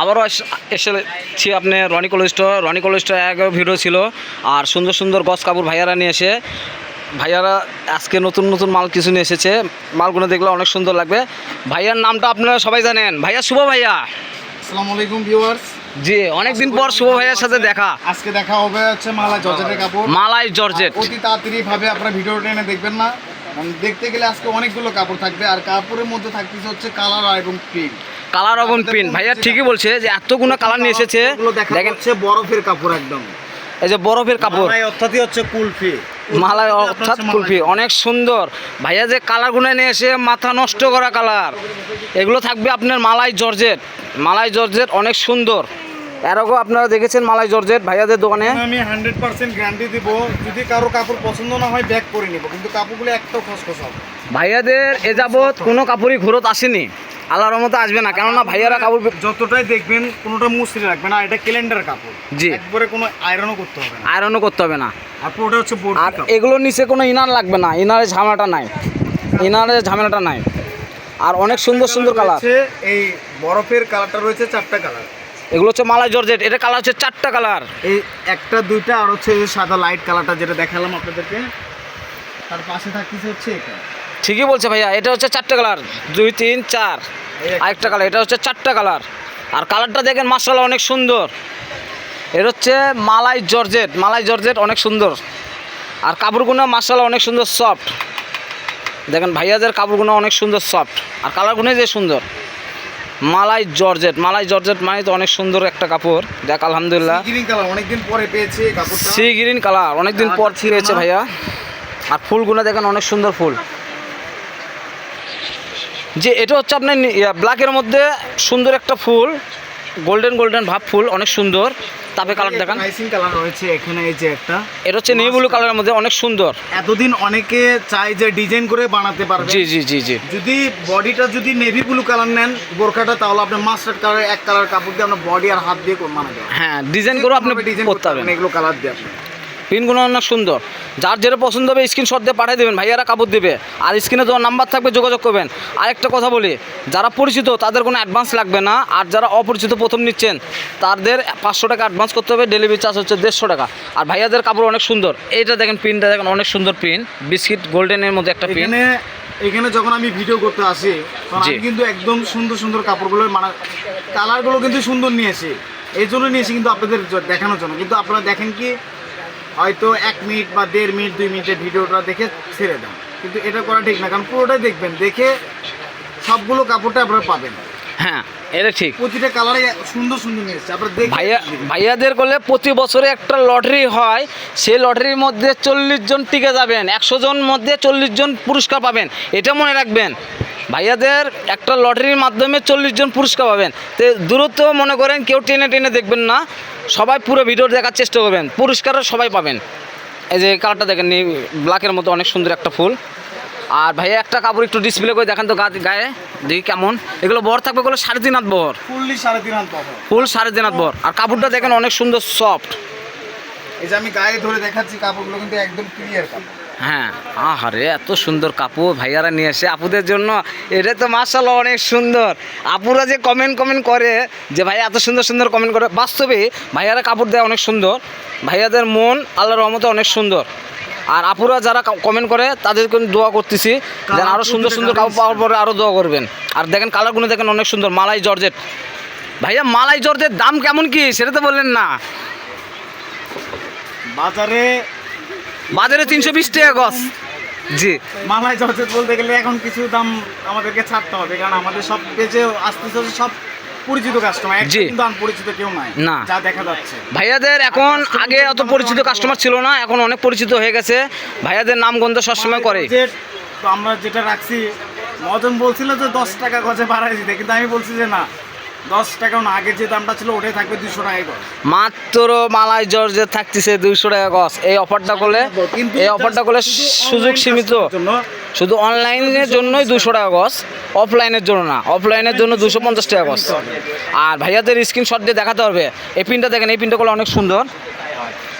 আবারও এসেছি আপনি রনি কলেজ স্টোর আগেও ভিডিও ছিল। আর সুন্দর সুন্দর গস কাপড় ভাইয়ারা নিয়ে এসে ভাইয়ারা আজকে নতুন নতুন মাল কিছু নিয়ে এসেছে। মালগুলো দেখলে অনেক সুন্দর লাগবে। ভাইয়ার নামটা আপনারা সবাই জানেন, ভাইয়া শুভ ভাইয়া। আসসালামু আলাইকুম ভিউয়ার্স। জি, অনেকদিন পর শুভ ভাইয়ার সাথে দেখা। আজকে দেখা হবে হচ্ছে মালাই জর্জেটের কাপড়। মালাই জর্জেট অতি তাড়াতাড়ি ভাবে আপনারা ভিডিওটা এনে দেখবেন না, দেখতে গেলে আজকে অনেকগুলো কাপড় থাকবে। আর কাপড়ের মধ্যে থাকতেছে হচ্ছে কালার এবং প্রিন্ট। কালার এবং প্রিন্ট ভাইয়া ঠিকই বলছে যে এতগুলো কালার নিয়ে এসেছে। দেখেন হচ্ছে বরফের কাপড় একদম, এই যে বরফের কাপড়, মালাই অর্থাৎই হচ্ছে কুলফি। মালাই অর্থাৎ কুলফি, অনেক সুন্দর। ভাইয়া যে কালারগুলো নিয়ে এসে মাথা নষ্ট করা কালার, এগুলো থাকবে আপনার মালাই জর্জেট। মালাই জর্জেট অনেক সুন্দর। এরকম আপনারা দেখেছেন মালাই জর্জেট ভাইয়াদের দোকানে। আমি 100% গ্যারান্টি দিব, যদি কারো কাপড় পছন্দ না হয় ব্যাক করে নিব, কিন্তু কাপড়গুলো একটাও খসখস হবে। ভাইয়াদের এ যাবৎ কোনো কাপড়ই ঘুরত আসেনি, আল্লাহর রহমতে আসবে না। কেননা ভাইয়ারা কাপড় যতটাই দেখবেন কোনোটা মুছতে রাখবে না, এটা ক্যালেন্ডার কাপড়। জি, একবারে কোনো আয়রনও করতে হবে না, আয়রনও করতে হবে না। আর পুরোটা হচ্ছে বোর্ড। আর এগুলোর নিচে কোনো ইনার লাগবে না, ইনারের ঝামেলাটা নাই, ইনারের ঝামেলাটা নাই। আর অনেক সুন্দর সুন্দর কালার। এই বরফের কালারটা রয়েছে 4টা কালার। এগুলো হচ্ছে মালাই জর্জেট, এটা কালার হচ্ছে 4টা কালার। এই একটা দুইটা আর হচ্ছে এই সাদা লাইট কালারটা যেটা দেখালাম আপনাদেরকে, তার পাশে থাকতেছে হচ্ছে এটা। ঠিকই বলছে ভাইয়া, এটা হচ্ছে 4টা কালার, 2 3 4। আরেকটা কালার, এটা হচ্ছে 4টা কালার। আর কালারটা দেখেন মাশাআল্লাহ অনেক সুন্দর। এটা হচ্ছে মালাই জর্জেট, মালাই জর্জেট অনেক সুন্দর। আর কাপড়গুলো মাশাআল্লাহ অনেক সুন্দর সফট। দেখেন ভাইয়াদের কাপড়গুলো অনেক সুন্দর সফট, আর কালারগুলো যে সুন্দর। মালাই জর্জেট, মালাই জর্জেট মানে তো অনেক সুন্দর একটা কাপড়। দেখ আলহামদুলিল্লাহ, গ্রিন কালার অনেকদিন পরে পেয়েছে কাপড়টা, সি গ্রিন কালার অনেকদিন পর পেয়েছে ভাইয়া। আর ফুলগুলো দেখেন অনেক সুন্দর ফুল। যে এটা হচ্ছে আপনার ব্ল্যাকের মধ্যে সুন্দর একটা ফুল, গোল্ডেন গোল্ডেন ভাব ফুল, অনেক সুন্দর। তারপরে কালার দেখেন নাইসিং কালার রয়েছে এখানে। এই যে একটা, এটা হচ্ছে নেভি ব্লু কালারের মধ্যে অনেক সুন্দর। এতদিন অনেকে চায় যে ডিজাইন করে বানাতে পারবে। জি জি জি জি। যদি বডিটা যদি নেভি ব্লু কালার নেন বোরখাটা, তাহলে আপনি মাস্টার্ড কালার এক কালার কাপড় দিয়ে আপনার বডি আর হাত দিয়ে বানাতে পারবেন। হ্যাঁ, ডিজাইন করে আপনি ডিজাইন করতে পারবেন এগুলো কালার দিয়ে আপনি। পিনগুলো অনেক সুন্দর। যার যেটা পছন্দ হবে স্ক্রিনশট দিয়ে পাঠিয়ে দেবেন, ভাইয়ারা কাপড় দেবে। আর স্ক্রিনে তোমার নাম্বার থাকবে, যোগাযোগ করবেন। আরেকটা কথা বলি, যারা পরিচিত তাদের কোনো অ্যাডভান্স লাগবে না। আর যারা অপরিচিত প্রথম নিচ্ছেন তাদের 500 টাকা অ্যাডভান্স করতে হবে, ডেলিভারি চার্জ হচ্ছে 150 টাকা। আর ভাইয়াদের কাপড় অনেক সুন্দর। এইটা দেখেন, প্রিন্টটা দেখেন অনেক সুন্দর প্রিন্ট, বিস্কিট গোল্ডেনের মধ্যে একটা প্রিন্ট। এখানে যখন আমি ভিডিও করতে আসি তখন আমি কিন্তু একদম সুন্দর সুন্দর কাপড়গুলো মানে কালারগুলো কিন্তু সুন্দর নিয়েছি, এই জন্য নিয়েছি কিন্তু আপনাদের দেখানোর জন্য। কিন্তু আপনারা দেখেন কি হয়তো 1 মিনিট বা 1.5 মিনিট 2 মিনিটের ভিডিওটা দেখে ছেড়ে দেন, কিন্তু এটা করা ঠিক না। কারণ পুরোটাই দেখবেন, দেখে সবগুলো কাপড়টা আপনারা পাবেন। হ্যাঁ, এটা ঠিক। প্রতিটা কালারে সুন্দর সুন্দর নিয়েছে আপনারা দেখে। ভাইয়াদের করলে প্রতি বছরে একটা লটারি হয়, সেই লটারির মধ্যে 40 জন টিকে যাবেন, 100 জন মধ্যে 40 জন পুরস্কার পাবেন। এটা মনে রাখবেন, ভাইয়াদের একটা লটারির মাধ্যমে 40 জন পুরস্কার পাবেন। তো দূরত্ব মনে করেন কেউ টেনে টেনে দেখবেন না, সবাই পুরো ভিডিও দেখার চেষ্টা করবেন, পুরস্কার সবাই পাবেন। এই যে কালারটা দেখেন, ব্ল্যাকের মধ্যে অনেক সুন্দর একটা ফুল। আর ভাইয়া একটা কাপড় একটু ডিসপ্লে করে দেখেন তো গায়ে, দেখি কেমন। এগুলো বর থাকবে, এগুলো 3.5 হাত বর, ফুললি 3.5 হাত বহর, ফুল 3.5 হাত বর। আর কাপড়টা দেখেন অনেক সুন্দর সফট। এই যে আমি গায়ে ধরে দেখাচ্ছি কাপড়গুলো কিন্তু একদম ক্লিয়ার কাপড়। হ্যাঁ, আহারে এত সুন্দর কাপড় ভাইয়ারা নিয়ে এসে আপুদের জন্য। এটা তো মাশাআল্লাহ অনেক সুন্দর। আপুরা যে কমেন্ট করে যে ভাই এত সুন্দর সুন্দর কমেন্ট করে, বাস্তবে ভাইয়ারা কাপড় দেয় অনেক সুন্দর। ভাইয়াদের মন আল্লাহর রহমতে অনেক সুন্দর। আর আপুরা যারা কমেন্ট করে তাদেরকে দোয়া করতেছি যেন আরও সুন্দর সুন্দর কাপড় পাওয়ার পরে আরও দোয়া করবেন। আর দেখেন কালারগুলো দেখেন অনেক সুন্দর, মালাই জর্জেট। ভাইয়া মালাই জর্জেট দাম কেমন কি সেটা তো বললেন না। বাজারে 320 টাকা গজ। জি, মালাই জর্জেট বলতে গেলে এখন কিছু দাম আমাদেরকে ছাড়তে হবে, কারণ আমাদের সব পেজে আসতেছে সব পরিচিত কাস্টমার, কিন্তু আনপরিচিত কেউ নাই না, যা দেখা যাচ্ছে। ভাইয়াদের এখন আগে অত পরিচিত কাস্টমার ছিল না, এখন অনেক পরিচিত হয়ে গেছে। ভাইয়াদের নাম গন্ধ সবসময় করে। তো আমরা যেটা রাখছি, মদন বলছিল যে 10 টাকা গজে বাড়াই দিতে, কিন্তু আমি বলছি যে না, 10 টাকাও না, আগে যে দামটা ছিল ওটাই থাকবে 200 টাকা গজ। মাত্র মালাই জর্জেট থাকতেছে 200 টাকা গজ। এই অফারটা করলে, সুযোগ সীমিত, শুধু অনলাইনের জন্যই 200 টাকা গজ, অফলাইনের জন্য না। অফলাইনের জন্য 250 টাকা গজ। আর ভাইয়াদের স্ক্রিনশট দিয়ে দেখাতে হবে। এই পিনটা দেখেন, এই পিনটা করলে অনেক সুন্দর,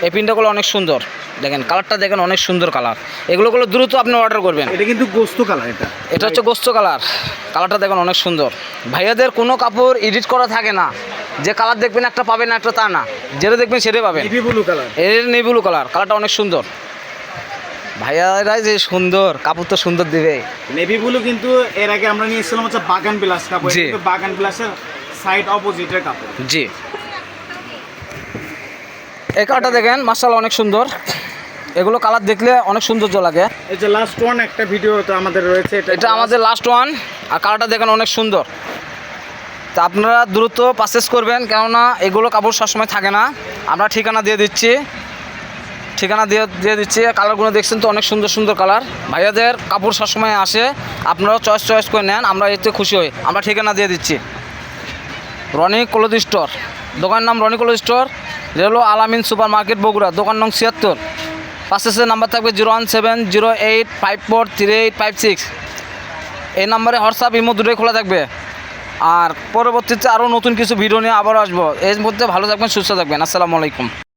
এই পিনটা করলে অনেক সুন্দর। দেখেন কালারটা দেখেন অনেক সুন্দর কালার। এগুলো দ্রুত আপনি অর্ডার করবেন। এটা কিন্তু গোস্ত কালার, এটা হচ্ছে গোস্ত কালার। কালারটা দেখেন অনেক সুন্দর। ভাইয়াদের কোনো কাপড় এডিট করা থাকে না, যে কালার দেখবেন একটা পাবেন না একটা তা না, যেটা দেখবেন সেটাই পাবেন। নেভি ব্লু কালার, এর নেভি ব্লু কালার, কালারটা অনেক সুন্দর। ভাইয়ারাই যে সুন্দর কাপড় তো সুন্দর দিবে। নেভি ব্লু কিন্তু এর আগে আমরা নিয়েছিলাম হচ্ছে বাগান বিলাস কাপড়, জি। কিন্তু বাগান বিলাসের সাইড অপোজিটের কাপড়। জি, এই কালারটা দেখেন মাশাআল্লাহ অনেক সুন্দর। এগুলো কালার দেখলে অনেক সৌন্দর্য লাগে। এই যে লাস্ট ওয়ান একটা ভিডিও তো আমাদের রয়েছে, এটা আমাদের লাস্ট ওয়ান, আর কালারটা দেখেন অনেক সুন্দর। তা আপনারা দ্রুত পারচেস করবেন, কেননা এগুলো কাপড় সবসময় থাকে না। আমরা ঠিকানা দিয়ে দিচ্ছি, কালারগুলো দেখছেন তো অনেক সুন্দর সুন্দর কালার। ভাইয়াদের কাপড় সবসময় আসে, আপনারাও চয়েস করে নেন, আমরা এতে খুশি হই। আমরা ঠিকানা দিয়ে দিচ্ছি, রনি ক্লথ স্টোর, দোকানের নাম রনি ক্লথ স্টোর, রেলো আলামিন সুপার মার্কেট বগুড়া, দোকান নং 76। পাশে নাম্বার থাকবে 01708543856। এই নাম্বারে হোয়াটসঅ্যাপ ইমো দুটোই খোলা থাকবে। আর পরবর্তীতে আরও নতুন কিছু ভিডিও নিয়ে আবার আসবো। এর মধ্যে ভালো থাকবেন, সুস্থ থাকবেন। আসসালামু আলাইকুম।